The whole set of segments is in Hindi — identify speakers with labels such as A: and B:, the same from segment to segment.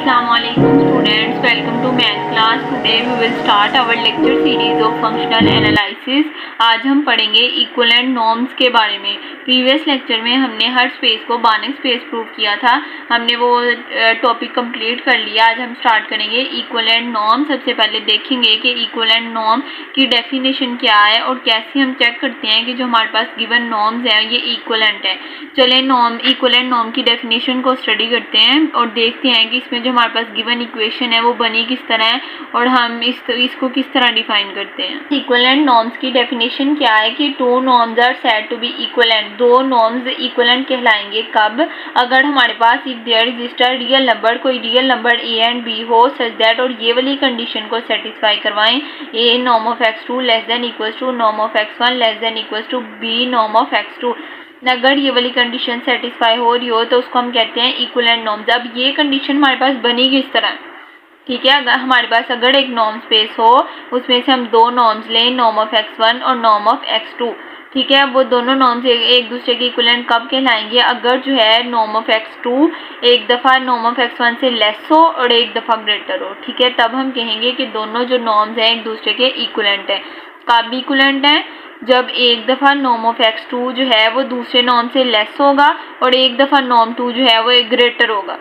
A: Assalamualaikum students, welcome to math class. Today we will start our lecture series of functional analysis. आज हम पढ़ेंगे इक्विवेलेंट नॉर्म्स के बारे में। प्रीवियस लेक्चर में हमने हर स्पेस को बार्नक स्पेस प्रूव किया था, हमने वो टॉपिक कंप्लीट कर लिया। आज हम स्टार्ट करेंगे इक्विवेलेंट नॉर्म। सबसे पहले देखेंगे कि इक्विवेलेंट नॉर्म की डेफिनेशन क्या है और कैसे हम चेक करते हैं कि जो हमारे पास गिवन नॉर्म्स हैं ये इक्विवेलेंट है। चलें इक्विवेलेंट नॉर्म की डेफिनेशन को स्टडी करते हैं और देखते हैं कि इसमें जो हमारे पास गिवन इक्वेशन है वो बनी किस तरह है और हम इसको किस तरह डिफाइन करते हैं। इक्विवेलेंट नॉर्म्स की डेफिनेशन क्या है कि two norms are said to be equivalent. दो नॉर्म्स इक्विवेलेंट कहलाएंगे कब? अगर हमारे पास if there exist a real number, कोई real number A and B हो सच दैट, और ये वाली कंडीशन को सेटिस्फाई करवाएं, A norm of x2 less than equals to norm of x1 less than equals to B norm of x2। अगर ये वाली कंडीशन सेटिस्फाई हो रही हो तो उसको हम कहते हैं इक्विवेलेंट नॉर्म्स। अब ये कंडीशन हमारे पास बनी किस तरह, ठीक है, अगर हमारे पास अगर एक नॉर्म स्पेस हो उसमें से हम दो नॉर्म्स लें, नॉर्म ऑफ x1 और नॉर्म ऑफ x2, ठीक है, वो दोनों नॉर्म्स एक दूसरे के इक्विवेलेंट कब कहलाएंगे? अगर जो है नॉर्म ऑफ x2 एक दफ़ा नॉर्म ऑफ x1 से लेस हो और एक दफ़ा ग्रेटर हो, ठीक है, तब हम कहेंगे कि दोनों जो नॉर्म्स हैं एक दूसरे के इक्विवेलेंट हैं। कब इक्विवेलेंट हैं? जब एक दफ़ा नॉर्म ऑफ x2 जो है वो दूसरे नॉर्म से लेस होगा और एक दफ़ा नॉर्म 2 जो है वो एक ग्रेटर होगा।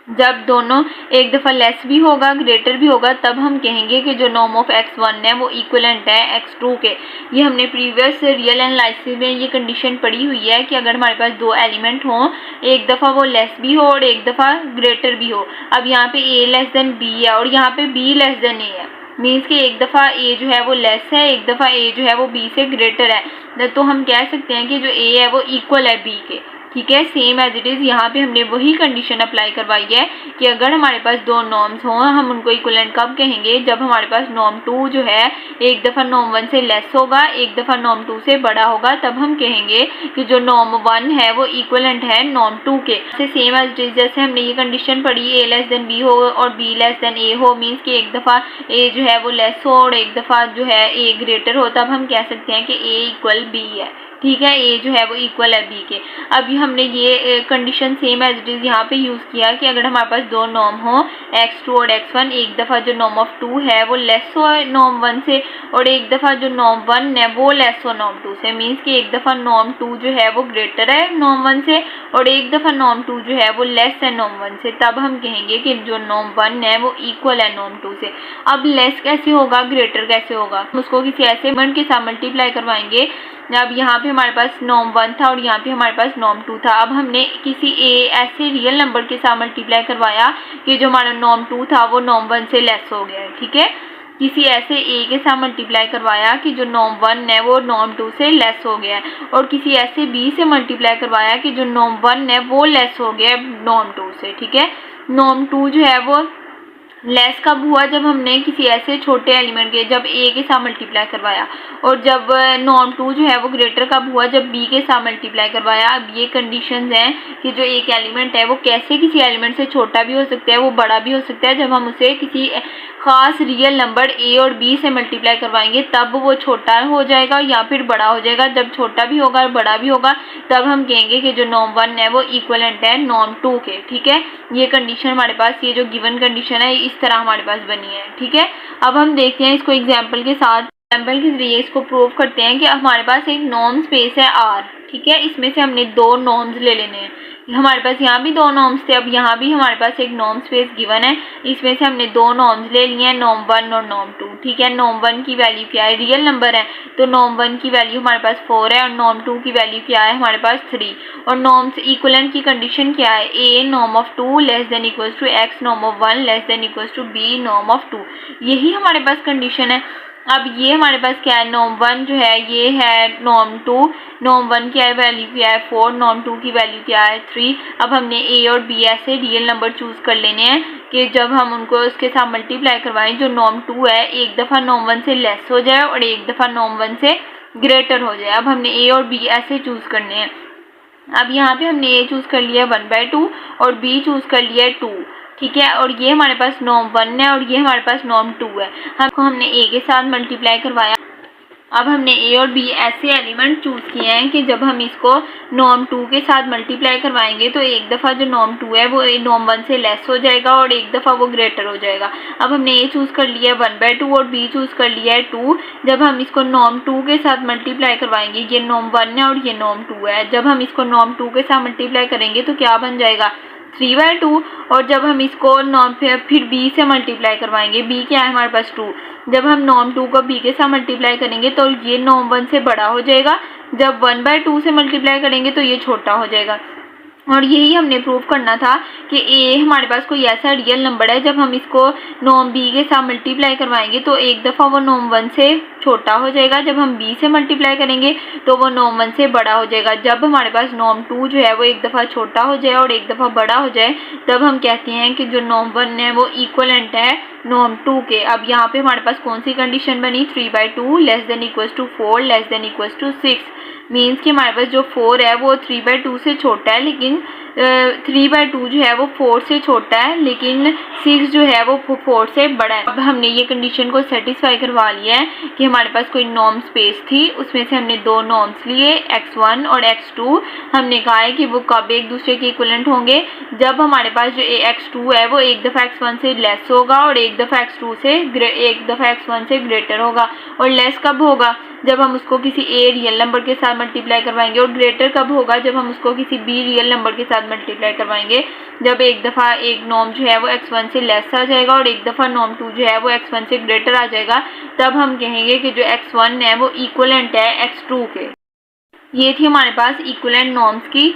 A: जब दोनों एक दफ़ा लेस भी होगा ग्रेटर भी होगा तब हम कहेंगे कि जो नॉर्म ऑफ x1 है वो इक्विवेलेंट है x2 के। ये हमने प्रीवियस रियल एनालिसिस में ये कंडीशन पढ़ी हुई है कि अगर हमारे पास दो एलिमेंट हों, एक दफ़ा वो लेस भी हो और एक दफ़ा ग्रेटर भी हो। अब यहाँ पे a लेस देन b है और यहाँ पे b लेस देन a है, मीन्स कि एक दफ़ा a जो है वो लेस है, एक दफ़ा a जो है वो b से ग्रेटर है, तो हम कह सकते हैं कि जो a है वो इक्वल है b के, ठीक है। सेम एज इट इज़ यहाँ पे हमने वही कंडीशन अप्लाई करवाई है कि अगर हमारे पास दो नॉर्म्स हों हम उनको इक्विवेलेंट कब कहेंगे? जब हमारे पास नॉर्म 2 जो है एक दफ़ा नॉर्म 1 से लेस होगा, एक दफ़ा नॉर्म 2 से बड़ा होगा, तब हम कहेंगे कि जो नॉर्म 1 है वो इक्विवेलेंट है नॉर्म 2 के। सेम एज इट इज़ जैसे हमने ये कंडीशन पढ़ी a लेस देन b हो और b लेस देन a हो, मीन्स कि एक दफ़ा a जो है वो लेस हो और एक दफ़ा जो है a ग्रेटर हो, तब हम कह सकते हैं कि a इक्वल b है, ठीक है, a जो है वो इक्वल है b के। अभी हमने ये condition same as it is यहाँ पे यूज़ किया कि अगर हमारे पास दो नॉर्म हो x2 और x1, एक दफ़ा जो नॉर्म ऑफ 2 है वो लेस हो नॉर्म 1 से और एक दफ़ा जो नॉर्म 1 है वो लेस हो नॉर्म 2 से, मीन्स कि एक दफ़ा नॉर्म 2 जो है वो ग्रेटर है नॉर्म 1 से और एक दफ़ा नॉर्म 2 जो है वो लेस है नॉर्म 1 से, तब हम कहेंगे कि जो नॉर्म 1 है वो इक्वल है नॉर्म 2 से। अब लेस कैसे होगा, ग्रेटर कैसे होगा? उसको किसी ऐसे एलिमेंट के साथ मल्टीप्लाई करवाएंगे। अब यहाँ पे हमारे पास नॉर्म 1 था और यहाँ पे हमारे पास नॉर्म 2 था। अब हमने किसी ऐसे रियल नंबर के साथ मल्टीप्लाई करवाया कि जो हमारा नॉर्म 2 था वो नॉर्म 1 से लेस हो गया है, ठीक है। किसी ऐसे a के साथ मल्टीप्लाई करवाया कि जो नॉर्म 1 है वो नॉर्म 2 से लेस हो गया है और किसी ऐसे b से मल्टीप्लाई करवाया कि जो नॉर्म 1 है वो लेस हो गया है नॉर्म 2 से, ठीक है। नॉर्म 2 जो है वो लेस कब हुआ? जब हमने किसी ऐसे छोटे एलिमेंट के जब a के साथ मल्टीप्लाई करवाया, और जब नॉर्म 2 जो है वो ग्रेटर कब हुआ? जब b के साथ मल्टीप्लाई करवाया। अब ये कंडीशंस हैं कि जो एक एलिमेंट है वो कैसे किसी एलिमेंट से छोटा भी हो सकता है, वो बड़ा भी हो सकता है। जब हम उसे किसी ख़ास रियल नंबर a और b से मल्टीप्लाई करवाएंगे तब वो छोटा हो जाएगा या फिर बड़ा हो जाएगा। जब छोटा भी होगा और बड़ा भी होगा तब हम कहेंगे कि जो नॉर्म 1 है वो इक्विवेलेंट है नॉर्म 2 के, ठीक है। ये कंडीशन हमारे पास, ये जो गिवन कंडीशन है इस तरह हमारे पास बनी है, ठीक है। अब हम देखते हैं इसको एग्जाम्पल के साथ, एग्जाम्पल के जरिए इसको प्रूव करते हैं कि हमारे पास एक नॉर्म स्पेस है R, ठीक है। इसमें से हमने दो नॉर्म्स ले लेने हैं। हमारे पास यहाँ भी दो नॉर्म्स थे, अब यहाँ भी हमारे पास एक नॉर्म स्पेस गिवन है, इसमें से हमने दो नॉर्म्स ले लिए हैं, नॉर्म 1 और नॉर्म 2, ठीक है। नॉर्म 1 की वैल्यू क्या है? रियल नंबर है तो नॉर्म 1 की वैल्यू हमारे पास 4 है और नॉर्म 2 की वैल्यू क्या है? हमारे पास 3। और नॉर्म्स इक्विवेलेंट की कंडीशन क्या है? a norm of 2 less than equals to x norm of 1 less than equals to b norm of 2, यही हमारे पास कंडीशन है। अब ये हमारे पास क्या है? नॉर्म 1 जो है ये है नॉर्म 2, नॉर्म 1 की वैल्यू क्या है? 4, नॉर्म 2 की वैल्यू क्या है? 3। अब हमने a और b ऐसे रियल नंबर चूज कर लेने हैं कि जब हम उनको उसके साथ मल्टीप्लाई करवाएं जो नॉर्म 2 है एक दफ़ा नॉर्म 1 से लेस हो जाए और एक दफ़ा नॉर्म 1 से ग्रेटर हो जाए। अब हमने a और b ऐसे चूज करने हैं। अब यहाँ पे हमने a चूज कर लिया 1/2 और b चूज कर लिया 2, ठीक है। और ये हमारे पास नॉर्म 1 है और ये हमारे पास नॉर्म 2 है। हमने a के साथ मल्टीप्लाई करवाया अब हमने ए और बी ऐसे एलिमेंट चूज किए हैं कि जब हम इसको नॉर्म 2 के साथ मल्टीप्लाई करवाएंगे तो एक दफ़ा जो नॉर्म 2 है वो नॉर्म 1 से लेस हो जाएगा और एक दफ़ा वो ग्रेटर हो जाएगा। अब हमने ए चूज़ कर लिया है 1/2 और बी चूज़ कर लिया है 2। जब हम इसको नॉर्म 2 के साथ मल्टीप्लाई करवाएंगे, ये नॉर्म 1 है और ये नॉर्म 2 है, जब हम इसको नॉर्म 2 के साथ मल्टीप्लाई करेंगे तो क्या बन जाएगा 3/2। और जब हम इसको नॉर्म फिर बी से मल्टीप्लाई करवाएंगे, बी क्या है हमारे पास 2, जब हम नॉर्म 2 को बी के साथ मल्टीप्लाई करेंगे तो ये नॉर्म 1 से बड़ा हो जाएगा, जब 1/2 से मल्टीप्लाई करेंगे तो ये छोटा हो जाएगा। और यही हमने प्रूव करना था कि ए हमारे पास कोई ऐसा रियल नंबर है, जब हम इसको नॉर्म बी के साथ मल्टीप्लाई करवाएंगे तो एक दफ़ा वो नॉर्म 1 से छोटा हो जाएगा, जब हम बी से मल्टीप्लाई करेंगे तो वो नॉर्म 1 से बड़ा हो जाएगा। जब हमारे पास नॉर्म 2 जो है वो एक दफ़ा छोटा हो जाए और एक दफ़ा बड़ा हो जाए, तब हम कहते हैं कि जो नॉर्म 1 है वो इक्वलेंट है नॉर्म 2 के। अब यहाँ पे हमारे पास कौन सी कंडीशन बनी, 3/2 less than equals to 4 less than equals to 6। Means कि हमारे पास जो 4 है वो 3/2 से छोटा है, लेकिन 3/2 जो है वो 4 से छोटा है, लेकिन 6 जो है वो 4 से बड़ा है। अब हमने ये कंडीशन को सेटिस्फाई करवा लिया है कि हमारे पास कोई नॉर्म स्पेस थी, उसमें से हमने दो नॉर्म्स लिए x1 और x2। हमने कहा है कि वो कब एक दूसरे के इक्विवेलेंट होंगे, जब हमारे पास जो x2 है वो एक दफ़ा x1 से लेस होगा और एक दफ़ा x1 से ग्रेटर होगा। और लेस कब होगा, जब हम उसको किसी ए रियल नंबर के साथ मल्टीप्लाई करवाएंगे, और ग्रेटर कब होगा, जब हम उसको किसी बी रियल नंबर के साथ मल्टीप्लाई करवाएंगे, जब एक दफ़ा एक नॉर्म जो है वो x1 से लेस आ जाएगा और एक दफ़ा नॉर्म 2 जो है वो x1 से ग्रेटर आ जाएगा, तब हम कहेंगे कि जो x1 है वो इक्वलेंट है x2 के। ये थी हमारे पास इक्विवेलेंट नॉर्म्स की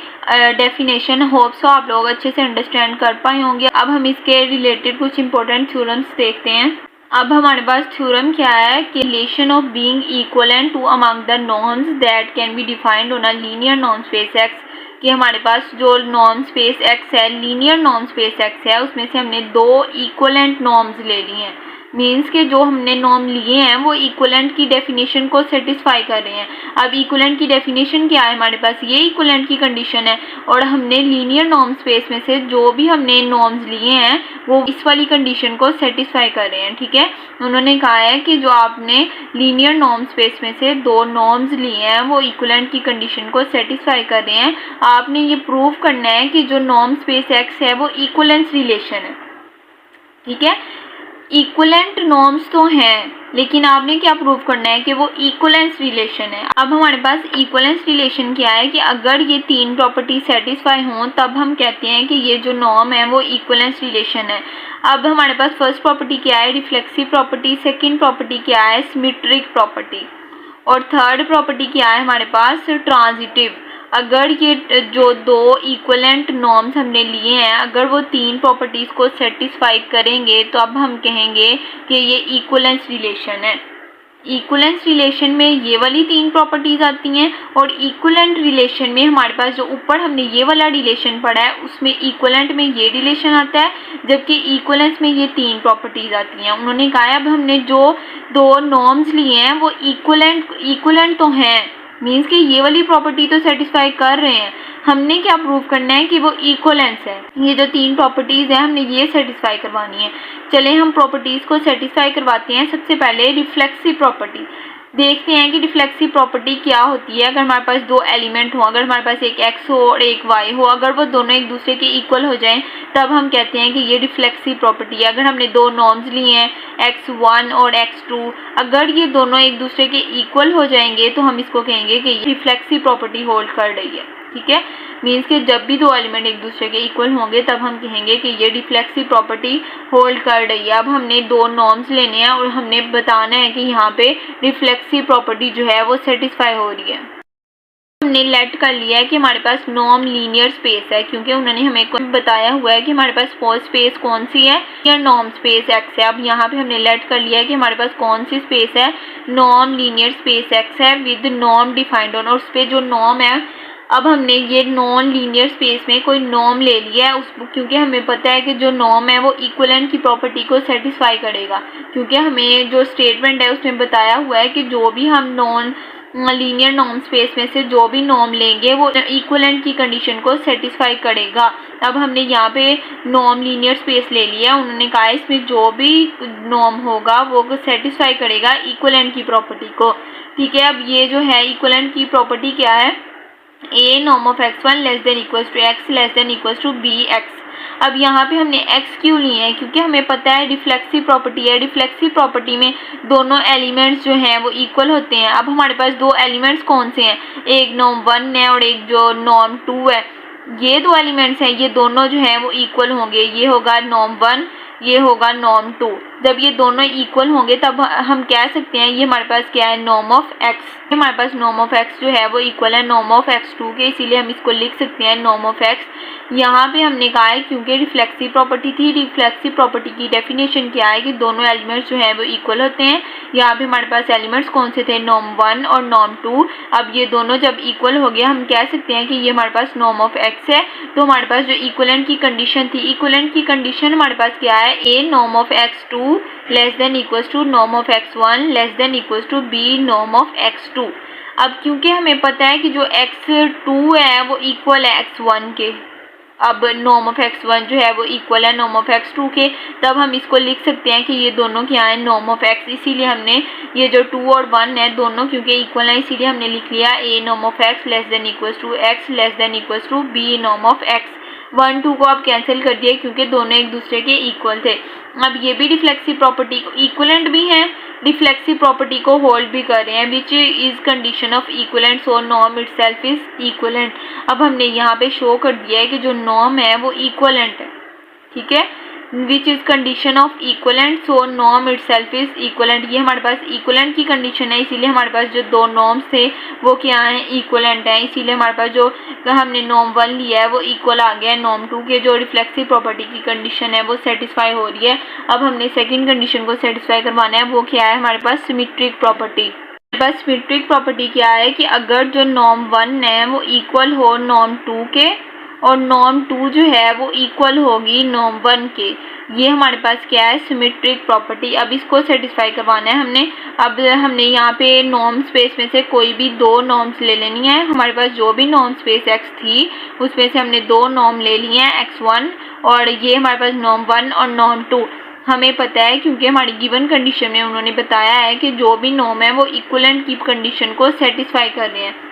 A: डेफिनेशन। होप सो आप लोग अच्छे से अंडरस्टैंड कर पाए होंगे। अब हम इसके रिलेटेड कुछ इंपॉर्टेंट थ्योरम्स देखते हैं। अब हमारे पास थ्योरम क्या है कि relation of being equivalent to among the norms that can be defined on a linear norm space X, कि हमारे पास जो नॉर्म स्पेस एक्स है, लीनियर नॉर्म स्पेस एक्स है, उसमें से हमने दो इक्वलेंट नॉर्म्स ले लिए हैं। मीन्स के जो हमने नॉर्म लिए हैं वो इक्वलेंट की डेफिनेशन को सेटिस्फाई कर रहे हैं। अब इक्वलेंट की डेफिनेशन क्या है, हमारे पास ये इक्वलेंट की कंडीशन है, और हमने लीनियर नॉर्म स्पेस में से जो भी हमने नॉर्म्स लिए हैं वो इस वाली कंडीशन को सेटिस्फाई कर रहे हैं। ठीक है, उन्होंने कहा है कि जो आपने लीनियर नॉर्म स्पेस में से दो नॉर्म्स लिए हैं वो इक्वलेंट की कंडीशन को सेटिस्फाई कर रहे हैं। आपने ये प्रूव करना है कि जो नॉर्म स्पेस एक्स है वो इक्वलेंस रिलेशन है। ठीक है, इक्वलेंट नॉर्म्स तो हैं, लेकिन आपने क्या प्रूव करना है कि वो इक्वलेंस रिलेशन है। अब हमारे पास इक्वलेंस रिलेशन क्या है कि अगर ये तीन प्रॉपर्टी सेटिस्फाई हों तब हम कहते हैं कि ये जो नॉर्म है वो इक्वलेंस रिलेशन है। अब हमारे पास फर्स्ट प्रॉपर्टी क्या है, रिफ्लेक्सिव प्रॉपर्टी। सेकंड प्रॉपर्टी क्या है, सिमेट्रिक प्रॉपर्टी। और थर्ड प्रॉपर्टी क्या है हमारे पास, ट्रांजिटिव। अगर ये जो दो इक्वलेंट नॉर्म्स हमने लिए हैं अगर वो तीन प्रॉपर्टीज़ को सेटिस्फाई करेंगे तो अब हम कहेंगे कि ये इक्वलेंस रिलेशन है। इक्वलेंस रिलेशन में ये वाली तीन प्रॉपर्टीज़ आती हैं, और इक्वलेंट रिलेशन में हमारे पास जो ऊपर हमने ये वाला रिलेशन पढ़ा है उसमें इक्वलेंट में ये रिलेशन आता है, जबकि इक्वलेंस में ये तीन प्रॉपर्टीज़ आती हैं। उन्होंने कहा है अब हमने जो दो नॉर्म्स लिए हैं वो इक्वलेंट तो हैं, मीन्स कि ये वाली प्रॉपर्टी तो सेटिस्फाई कर रहे हैं। हमने क्या प्रूव करना है कि वो इक्वलेंस है। ये जो तीन प्रॉपर्टीज़ हैं हमने ये सेटिस्फाई करवानी है। चले हम प्रॉपर्टीज़ को सेटिस्फाई करवाते हैं। सबसे पहले रिफ्लेक्सिव प्रॉपर्टी देखते हैं कि रिफ्लेक्सिव प्रॉपर्टी क्या होती है। अगर हमारे पास दो एलिमेंट हो, अगर हमारे पास एक x हो और एक y हो, अगर वो दोनों एक दूसरे के इक्वल हो जाएं तब हम कहते हैं कि ये रिफ्लेक्सिव प्रॉपर्टी है। अगर हमने दो नॉर्म्स लिए हैं x1 और x2, अगर ये दोनों एक दूसरे के इक्वल हो जाएंगे तो हम इसको कहेंगे कि ये रिफ्लेक्सिव प्रॉपर्टी होल्ड कर रही है। ठीक है, मीन्स कि जब भी दो एलिमेंट एक दूसरे के इक्वल होंगे तब हम कहेंगे कि ये रिफ्लेक्सिव प्रॉपर्टी होल्ड कर रही है। अब हमने दो नॉर्म्स लेने हैं और हमने बताना है कि यहाँ पे रिफ्लेक्सिव प्रॉपर्टी जो है वो सेटिस्फाई हो रही है। हमने लेट कर लिया है कि हमारे पास नॉर्म लीनियर स्पेस है, क्योंकि उन्होंने हमें बताया हुआ है कि हमारे पास फर्स्ट स्पेस कौन सी है, या नॉर्म स्पेस एक्स है। अब यहाँ पे हमने लेट कर लिया है कि हमारे पास कौन सी स्पेस है, नॉर्म लीनियर स्पेस एक्स है विद नॉर्म डिफाइंड ऑन, और उस पर जो नॉर्म है अब हमने ये नॉन लीनियर स्पेस में कोई नॉर्म ले लिया है उसको, क्योंकि हमें पता है कि जो नॉर्म है वो इक्वलेंट की प्रॉपर्टी को सेटिस्फाई करेगा, क्योंकि हमें जो स्टेटमेंट है उसमें बताया हुआ है कि जो भी हम नॉन लीनियर नॉर्म स्पेस में से जो भी नॉर्म लेंगे वो इक्विवेलेंट की कंडीशन को सेटिस्फाई करेगा। अब हमने यहाँ पे नॉर्म लीनियर स्पेस ले लिया, उन्होंने कहा इसमें जो भी नॉर्म होगा वो सेटिस्फाई करेगा इक्विवेलेंट की प्रॉपर्टी को। ठीक है, अब ये जो है इक्विवेलेंट की प्रॉपर्टी क्या है, A norm of x1 less than equals to x less than equals to B x. अब यहाँ पे हमने x क्यों लिए हैं, क्योंकि हमें पता है रिफ्लेक्सिव प्रॉपर्टी है, रिफ्लेक्सिव प्रॉपर्टी में दोनों एलिमेंट्स जो हैं वो इक्वल होते हैं। अब हमारे पास दो एलिमेंट्स कौन से हैं, एक नॉर्म 1 है और एक जो नॉर्म 2 है। ये दो एलिमेंट्स हैं, ये दोनों जो हैं वो इक्वल होंगे, ये होगा नॉर्म 1, ये होगा नॉर्म 2। जब ये दोनों इक्वल होंगे तब हम कह सकते हैं ये हमारे पास क्या है, नॉर्म ऑफ x। हमारे पास नॉर्म ऑफ x जो है वो इक्वल है नॉर्म ऑफ x2 के, इसीलिए हम इसको लिख सकते हैं नॉर्म ऑफ x। यहाँ पे हमने कहा है क्योंकि रिफ्लेक्सिव प्रॉपर्टी थी, रिफ्लेक्सिव प्रॉपर्टी की डेफिनेशन क्या है कि दोनों एलिमेंट्स जो है वो इक्वल होते हैं। यहाँ पे हमारे पास एलिमेंट्स कौन से थे, नॉर्म 1 और नॉर्म 2। अब ये दोनों जब इक्वल हो गया हम कह सकते हैं कि ये हमारे पास नॉर्म ऑफ x है। तो हमारे पास जो इक्विवेलेंट की कंडीशन थी, इक्विवेलेंट की कंडीशन हमारे पास क्या है, a norm of x2 less than equals to norm of x1 less than equals to b norm of x2। अब क्योंकि हमें पता है कि जो x2 है वो इक्वल है x1 के, अब नॉर्म ऑफ x1 जो है वो इक्वल है नॉर्म ऑफ x2 के, तब हम इसको लिख सकते हैं कि ये दोनों क्या है, नॉर्म ऑफ x। इसीलिए हमने ये जो 2 और 1 है दोनों क्योंकि इक्वल है, इसीलिए हमने लिख लिया a norm of x less than equals to x less than equals to b norm of x। 1 2 को आप कैंसिल कर दिए क्योंकि दोनों एक दूसरे के इक्वल थे। अब ये भी रिफ्लेक्सिव प्रॉपर्टी को इक्विवेलेंट भी हैं, रिफ्लेक्सिव प्रॉपर्टी को होल्ड भी कर रहे हैं, which is condition of equivalent so norm itself is equivalent. अब हमने यहाँ पे शो कर दिया है कि जो नॉर्म है वो इक्विवेलेंट है। ठीक है, which is condition of equivalent so norm itself is equivalent. ये हमारे पास इक्विवेलेंट की कंडीशन है, इसीलिए हमारे पास जो दो नॉर्म्स थे वो क्या है, इक्विवेलेंट है। इसीलिए हमारे पास जो हमने नॉर्म 1 लिया है वो इक्वल आ गया है नॉर्म 2 के। जो रिफ्लेक्सिव प्रॉपर्टी की कंडीशन है वो सेटिस्फाई हो रही है। अब हमने सेकंड कंडीशन को सेटिस्फाई करवाना है, वो क्या है हमारे पास, सिमेट्रिक प्रॉपर्टी। बस सिमेट्रिक प्रॉपर्टी क्या है कि अगर जो नॉर्म 1 है वो इक्वल हो नॉर्म 2 के और नॉर्म 2 जो है वो इक्वल होगी नॉर्म 1 के, ये हमारे पास क्या है, सिमेट्रिक प्रॉपर्टी। अब इसको सेटिस्फाई करवाना है हमने। अब हमने यहाँ पे नॉर्म स्पेस में से कोई भी दो नॉर्म्स ले लेनी है। हमारे पास जो भी नॉर्म स्पेस x थी उसमें से हमने दो नॉर्म ले लिए हैं, x1 और ये हमारे पास नॉर्म 1 और नॉर्म 2। हमें पता है क्योंकि हमारी गिवन कंडीशन में उन्होंने बताया है कि जो भी नॉर्म है वो इक्विवेलेंट की कंडीशन को सेटिस्फाई कर रहे हैं।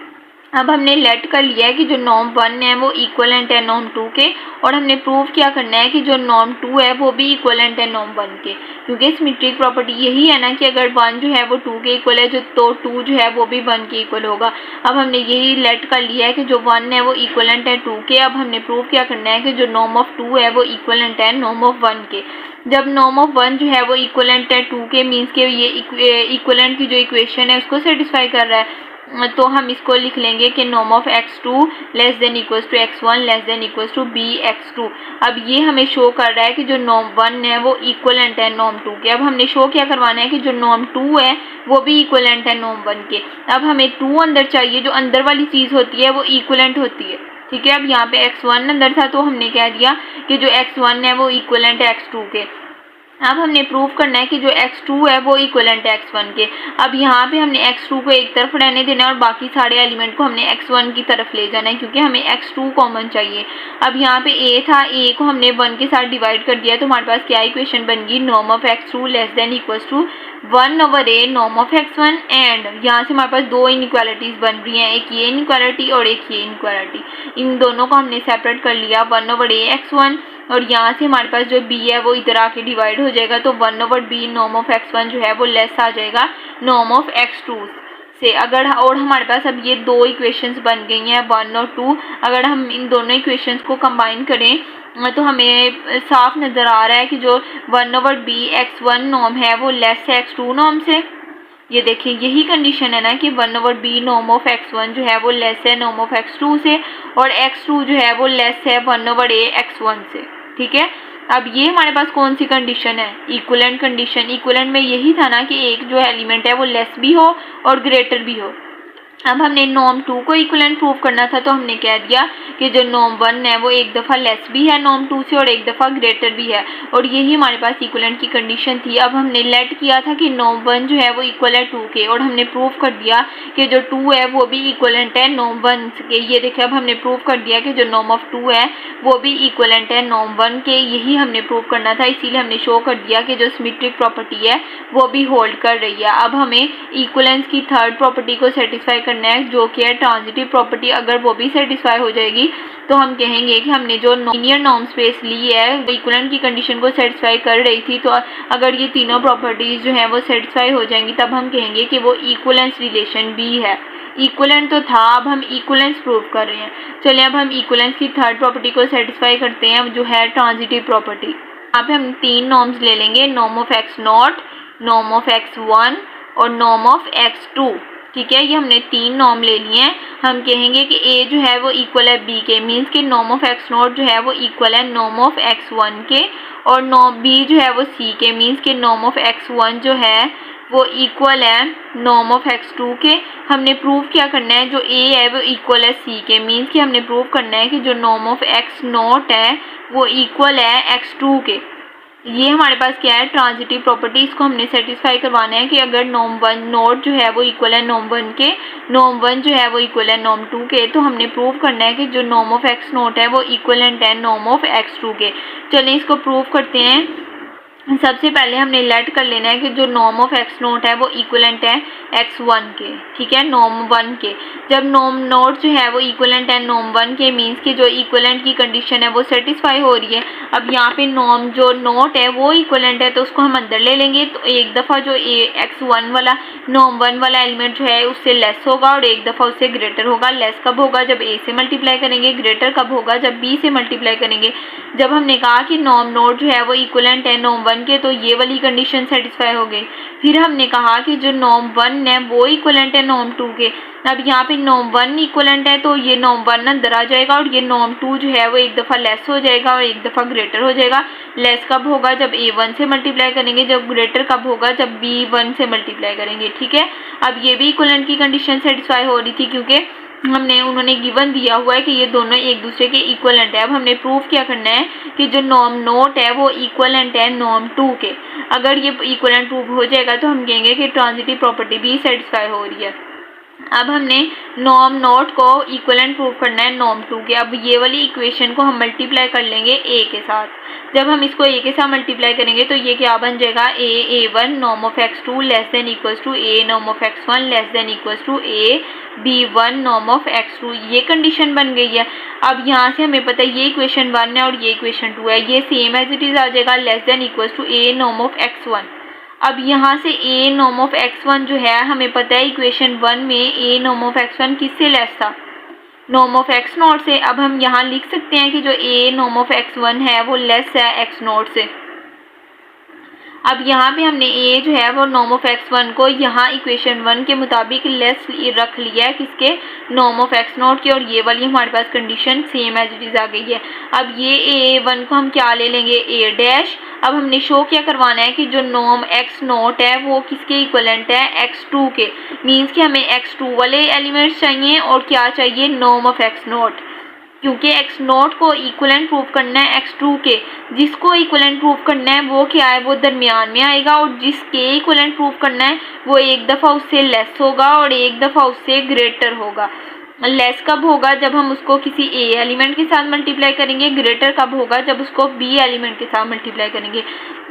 A: अब हमने लेट कर लिया है कि जो नॉर्म 1 है वो इक्विवेलेंट है नॉर्म 2 के, और हमने प्रूव क्या करना है कि जो नॉर्म 2 है वो भी इक्विवेलेंट है नॉर्म 1 के, क्योंकि सिमेट्रिक प्रॉपर्टी यही है ना कि अगर 1 जो है वो 2 के इक्वल है तो 2 जो है वो भी 1 के इक्वल होगा। अब हमने यही लेट कर लिया है कि जो 1 है वो इक्विवेलेंट है 2 के। अब हमने प्रूव क्या करना है कि जो नॉर्म ऑफ 2 है वो इक्विवेलेंट है नॉर्म ऑफ 1 के। जब नॉर्म ऑफ 1 जो है वो इक्विवेलेंट है 2 के, मीन्स के ये इक्विवेलेंट की जो इक्वेशन है उसको सेटिस्फाई कर रहा है, तो हम इसको लिख लेंगे कि norm of x2 less than equals to x1 less than equals to b x2। अब ये हमें शो कर रहा है कि जो नॉर्म 1 है वो इक्विवेलेंट है नॉर्म 2 के। अब हमने शो क्या करवाना है कि जो नॉर्म 2 है वो भी इक्विवेलेंट है नॉर्म 1 के। अब हमें 2 अंदर चाहिए, जो अंदर वाली चीज़ होती है वो इक्विवेलेंट होती है। ठीक है, अब यहाँ पे x1 अंदर था तो हमने कह दिया कि जो x1 है वो इक्विवेलेंट है x2 के। अब हमने प्रूव करना है कि जो x2 है वो इक्विवेलेंट है x1 के। अब यहाँ पे हमने x2 को एक तरफ रहने देना है और बाकी सारे एलिमेंट को हमने x1 की तरफ ले जाना है, क्योंकि हमें x2 कॉमन चाहिए। अब यहाँ पे a था, a को हमने 1 के साथ डिवाइड कर दिया, तो हमारे पास क्या इक्वेशन बन गई, norm of x2 less than equals to 1/a norm of x1। And यहाँ से हमारे पास दो इनइक्वालिटीज बन रही हैं, एक ये इनइक्वालिटी और एक ये इनइक्वालिटी। इन दोनों को हमने सेपरेट कर लिया 1/a x1, और यहाँ से हमारे पास जो b है वो इधर आके डिवाइड हो जाएगा, तो 1/b नॉर्म ऑफ x1 जो है वो लेस आ जाएगा नॉर्म ऑफ x2 से। अगर और हमारे पास अब ये दो इक्वेशंस बन गई हैं 1 और 2। अगर हम इन दोनों इक्वेशंस को कंबाइन करें तो हमें साफ नज़र आ रहा है कि जो 1/b x1 नॉर्म है वो लेस है x2 नॉर्म से। ये देखिए यही कंडीशन है ना कि 1/b नॉर्म ऑफ x1 जो है वो लेस है नॉर्म ऑफ x2 से, और x2 जो है वो लेस है 1/a x1 से। ठीक है, अब ये हमारे पास कौन सी कंडीशन है, इक्विवेलेंट कंडीशन। इक्विवेलेंट में यही था ना कि एक जो एलिमेंट है वो लेस भी हो और ग्रेटर भी हो। अब हमने नॉर्म 2 को इक्विवेलेंट प्रूव करना था, तो हमने कह दिया कि जो नॉर्म 1 है वो एक दफ़ा लेस भी है नॉर्म 2 से और एक दफ़ा ग्रेटर भी है, और यही हमारे पास इक्विवेलेंट की कंडीशन थी। अब हमने लेट किया था कि नॉर्म 1 जो है वो इक्वल है 2 के, और हमने प्रूव कर दिया कि जो 2 है वो भी इक्विवेलेंट है नॉर्म 1 के। ये देखिए, अब हमने प्रूव कर दिया कि जो नॉर्म ऑफ 2 है वो भी इक्विवेलेंट है नॉर्म 1 के। यही हमने प्रूव करना था, इसीलिए हमने शो कर दिया कि जो सिमेट्रिक प्रॉपर्टी है वो भी होल्ड कर रही है। अब हमें इक्विवेलेंस की थर्ड प्रॉपर्टी को सेटिस्फाई करना है, जो कि ट्रांजिटिव प्रॉपर्टी। अगर वो भी सेटिस्फाई हो जाएगी तो हम कहेंगे कि हमने जो लीनियर नॉर्म स्पेस ली है वो इक्विवेलेंट की कंडीशन को सेटिस्फाई कर रही थी। तो अगर ये तीनों प्रॉपर्टीज जो हैं वो सेटिस्फाई हो जाएंगी, तब हम कहेंगे कि वो इक्विवेलेंस रिलेशन भी है। इक्विवेलेंट तो था, अब हम इक्विवेलेंस प्रूव कर रहे हैं। चलिए अब हम इक्विवेलेंस की थर्ड प्रॉपर्टी को सेटिस्फाई करते हैं, जो है ट्रांजिटिव प्रॉपर्टी। यहाँ पे हम तीन नॉर्म्स ले लेंगे, norm of x0, norm of x1 और नॉर्म ऑफ x2। ठीक है, ये हमने तीन नॉर्म ले लिए हैं। हम कहेंगे कि a जो है वो इक्वल है b के, मीन्स कि नॉर्म ऑफ x0 जो है वो इक्वल है नॉर्म ऑफ x1 के, और नॉर्म b जो है वो c के, मीन्स कि नॉर्म ऑफ x1 जो है वो इक्वल है नॉर्म ऑफ x2 के। हमने प्रूव क्या करना है, जो a है वो इक्वल है c के, मीन्स कि हमने प्रूव करना है कि जो नॉर्म ऑफ x0 है वो इक्वल है x2 के। ये हमारे पास क्या है, ट्रांजिटिव प्रॉपर्टी। इसको हमने सेटिस्फाई करवाना है कि अगर नॉर्म 1 नोट जो है वो इक्वल है नॉर्म 1 के, नॉर्म 1 जो है वो इक्वल है नॉर्म 2 के, तो हमने प्रूव करना है कि जो नॉर्म ऑफ x नोट है वो इक्वलेंट है नॉर्म ऑफ x2 के। चलिए इसको प्रूव करते हैं। सबसे पहले हमने लेट कर लेना है कि जो नॉर्म ऑफ x नोट है वो इक्वलेंट है x1 के। ठीक है, नॉर्म 1 के। जब नॉर्म नोट जो है वो इक्वलेंट है नॉर्म 1 के, मीन्स कि जो इक्वलेंट की कंडीशन है वो सेटिस्फाई हो रही है। अब यहाँ पे नॉर्म जो नोट है वो इक्वलेंट है, तो उसको हम अंदर ले लेंगे। तो एक दफ़ा जो x1 वाला नॉर्म 1 वाला एलिमेंट जो है उससे लेस होगा, और एक दफ़ा उससे ग्रेटर होगा। लेस कब होगा, जब a से मल्टीप्लाई करेंगे। ग्रेटर कब होगा, जब b से मल्टीप्लाई करेंगे। जब हमने कहा कि नॉर्म नोट जो है वो इक्वलेंट है नॉर्म 1 के, तो ये वाली कंडीशन सेटिस्फाई हो गई। फिर हमने कहा कि जो नॉर्म 1 है वो इक्वलेंट है नॉर्म 2 के। अब यहाँ पे नॉर्म 1 इक्वलेंट है, तो ये नॉर्म 1 अंदर आ जाएगा, और ये नॉर्म 2 जो है वो एक दफ़ा लेस हो जाएगा और एक दफ़ा ग्रेटर हो जाएगा। लेस कब होगा, जब a1 से मल्टीप्लाई करेंगे। जब ग्रेटर कब होगा, जब b1 से मल्टीप्लाई करेंगे। ठीक है, अब ये भी इक्वलेंट की कंडीशन सेटिस्फाई हो रही थी, क्योंकि उन्होंने गिवन दिया हुआ है कि ये दोनों एक दूसरे के इक्वलेंट है। अब हमने प्रूव क्या करना है कि जो नॉर्म नोट है वो इक्वलेंट है नॉर्म 2 के। अगर ये इक्वलेंट प्रूव हो जाएगा तो हम कहेंगे कि ट्रांजिटिव प्रॉपर्टी भी सेटिस्फाई हो रही है। अब हमने नॉर्म नोट को इक्वलेंट प्रूव करना है नॉर्म 2 के। अब ये वाली इक्वेशन को हम मल्टीप्लाई कर लेंगे a के साथ। जब हम इसको a के साथ मल्टीप्लाई करेंगे तो ये क्या बन जाएगा, a1 norm of x2 less than equals to a norm of x1 less than equals to a b1 norm of x2। ये कंडीशन बन गई है। अब यहाँ से हमें पता है ये इक्वेशन 1 है और ये इक्वेशन 2 है, ये सेम एज इट इज आ जाएगा, less than equals to a norm of x1। अब यहाँ से a नॉर्म ऑफ x1 जो है, हमें पता है इक्वेशन 1 में a नॉर्म ऑफ x1 किससे लेस था, नॉर्म ऑफ x नॉट से। अब हम यहाँ लिख सकते हैं कि जो a नॉर्म ऑफ x1 है वो लेस है x नॉट से। अब यहाँ पे हमने a जो है वो नॉर्म ऑफ x1 को यहाँ इक्वेशन 1 के मुताबिक लेस रख लिया है, किसके, नॉर्म ऑफ x नॉट के, और ये वाली हमारे पास condition same as it is आ गई है। अब ये a1 को हम क्या ले लेंगे, a डैश। अब हमने शो क्या करवाना है कि जो नॉर्म x नॉट है वो किसके इक्वलेंट है, x2 के। मीन्स कि हमें x2 वाले एलिमेंट्स चाहिए और क्या चाहिए, नॉर्म ऑफ x नॉट, क्योंकि x नॉट को इक्वलेंट प्रूव करना है x2 के। जिसको इक्वलेंट प्रूव करना है वो क्या है, वो दरमियान में आएगा, और जिसके इक्वलेंट प्रूव करना है वो एक दफ़ा उससे लेस होगा और एक दफ़ा उससे ग्रेटर होगा। लेस कब होगा, जब हम उसको किसी a एलिमेंट के साथ मल्टीप्लाई करेंगे। ग्रेटर कब होगा, जब उसको b एलिमेंट के साथ मल्टीप्लाई करेंगे।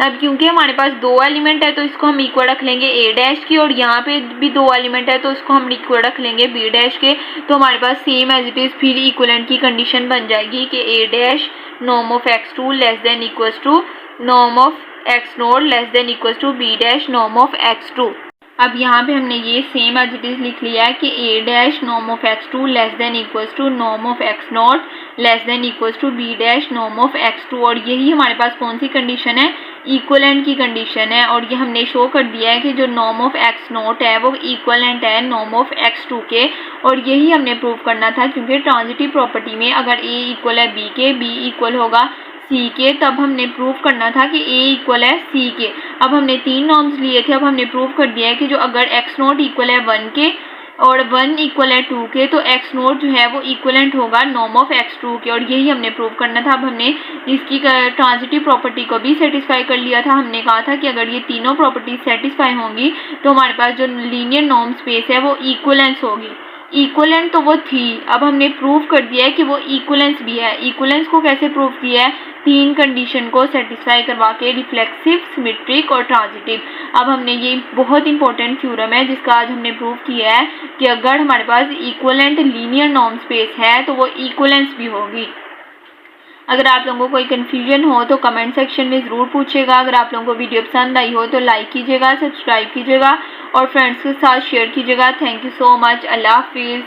A: अब क्योंकि हमारे पास दो एलिमेंट है तो इसको हम इक्वल रख लेंगे a डैश की, और यहाँ पे भी दो एलिमेंट है तो इसको हम इक्वल रख लेंगे b डैश के। तो हमारे पास सेम एज इट इज फिर इक्वलेंट की कंडीशन बन जाएगी कि a dash norm of x2 less than equals to norm of x not less than equals to b dash norm of x2। अब यहाँ पे हमने ये सेम एज इट इज लिख लिया है कि a dash norm of x2 less than equals to norm of x not less than equals to b dash norm of x2। और यही हमारे पास कौन सी कंडीशन है, इक्वलेंट की कंडीशन है। और ये हमने शो कर दिया है कि जो नॉर्म ऑफ x नॉट है वो इक्वलेंट है नॉर्म ऑफ x2 के, और यही हमने प्रूव करना था, क्योंकि ट्रांजिटिव प्रॉपर्टी में अगर a इक्वल है b के, b इक्वल होगा c के, तब हमने प्रूव करना था कि a इक्वल है c के। अब हमने तीन नॉर्म्स लिए थे, अब हमने प्रूव कर दिया है कि जो अगर x नॉट इक्वल है 1 के, और 1 इक्वल 2 के, तो x नोट जो है वो इक्वलेंट होगा नॉर्म ऑफ x2 के, और यही हमने प्रूव करना था। अब हमने इसकी ट्रांजिटिव प्रॉपर्टी को भी सेटिस्फाई कर लिया था। हमने कहा था कि अगर ये तीनों प्रॉपर्टी सेटिस्फाई होंगी तो हमारे पास जो लीनियर नॉर्म स्पेस है वो इक्वलेंस होगी। इक्वलेंट तो वो थी, अब हमने प्रूव कर दिया है कि वो इक्वलेंस भी है। इक्वलेंस को कैसे प्रूव किया है? 3 कंडीशन को सेटिस्फाई करवा के, रिफ्लेक्सिव, सिमेट्रिक और ट्रांजिटिव। अब हमने ये बहुत इंपॉर्टेंट थ्योरम है जिसका आज हमने प्रूव किया है कि अगर हमारे पास इक्वलेंट लीनियर नॉर्म स्पेस है तो वो इक्वलेंस भी होगी। अगर आप लोगों को कोई कन्फ्यूजन हो तो कमेंट सेक्शन में ज़रूर पूछेगा। अगर आप लोगों को वीडियो पसंद आई हो तो लाइक कीजिएगा, सब्सक्राइब कीजिएगा और फ्रेंड्स के साथ शेयर कीजिएगा। Thank you so much. अल्लाह हाफिज़।